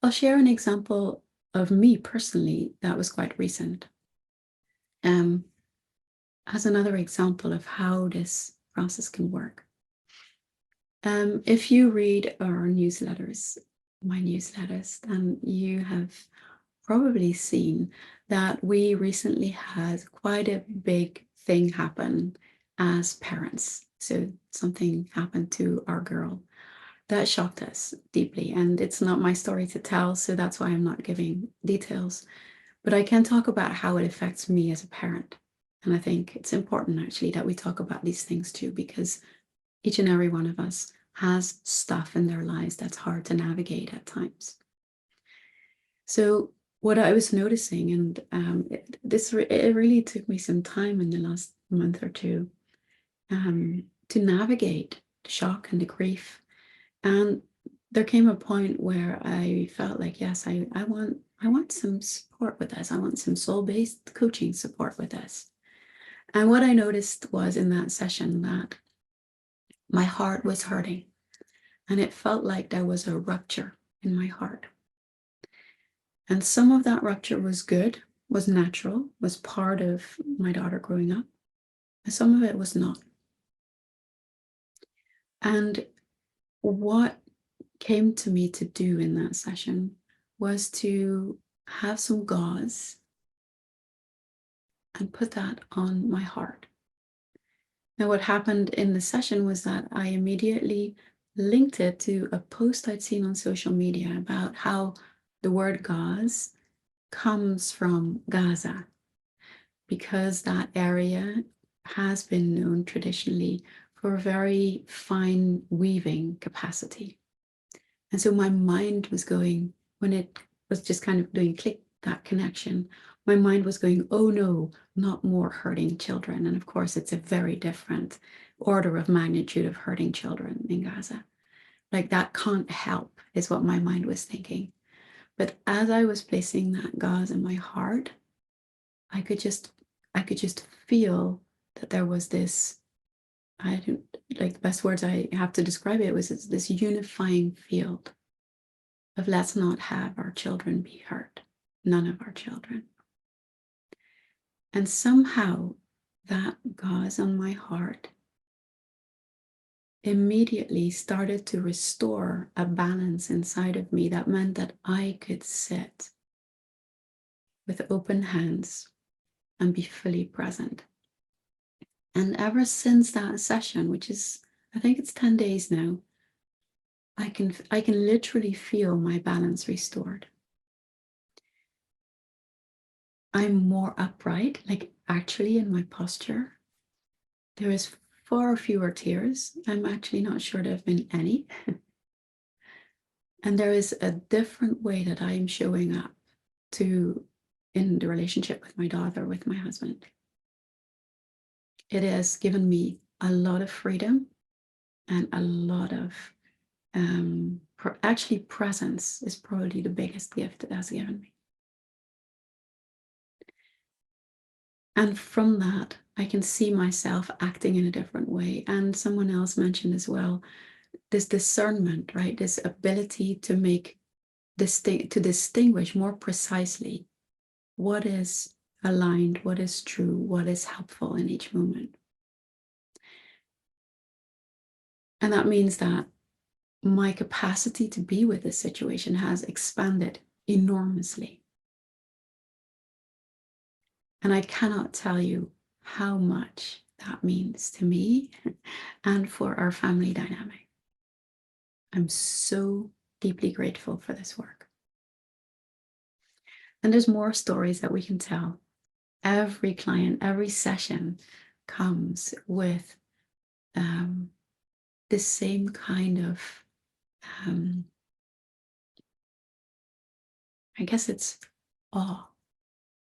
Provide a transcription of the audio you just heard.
I'll share an example of me personally that was quite recent. As another example of how this process can work. If you read our newsletters, my newsletters, then you have probably seen that we recently had quite a big thing happen as parents. So something happened to our girl that shocked us deeply. And it's not my story to tell, so that's why I'm not giving details. But I can talk about how it affects me as a parent. And I think it's important actually that we talk about these things too, because each and every one of us has stuff in their lives that's hard to navigate at times. So what I was noticing, and it really took me some time in the last month or two to navigate the shock and the grief. And there came a point where I felt like, yes, I want some support with this. I want some soul-based coaching support with this. And what I noticed was in that session that my heart was hurting, and it felt like there was a rupture in my heart. And some of that rupture was good, was natural, was part of my daughter growing up, and some of it was not. And what came to me to do in that session was to have some gauze and put that on my heart. Now, what happened in the session was that I immediately linked it to a post I'd seen on social media about how the word gauze comes from Gaza, because that area has been known traditionally for a very fine weaving capacity. And so my mind was going, when it was just kind of doing click, that connection, my mind was going, oh no, not more hurting children. And of course, it's a very different order of magnitude of hurting children in Gaza. Like that can't help, is what my mind was thinking. But as I was placing that gauze in my heart, I could just feel that there was this, I don't, like the best words I have to describe it was this unifying field of let's not have our children be hurt, none of our children. And somehow that gauze on my heart immediately started to restore a balance inside of me that meant that I could sit with open hands and be fully present. And ever since that session, which is, I think it's 10 days now, I can literally feel my balance restored. I'm more upright, like actually in my posture. There is far fewer tears. I'm actually not sure there have been any. And there is a different way that I am showing up in the relationship with my daughter, with my husband. It has given me a lot of freedom and a lot of actually presence is probably the biggest gift it has given me. And from that, I can see myself acting in a different way. And someone else mentioned as well, this discernment, right? This ability to distinguish more precisely what is aligned, what is true, what is helpful in each moment. And that means that my capacity to be with this situation has expanded enormously. And I cannot tell you how much that means to me and for our family dynamic. I'm so deeply grateful for this work. And there's more stories that we can tell. Every client, every session comes with this same kind of, I guess it's awe.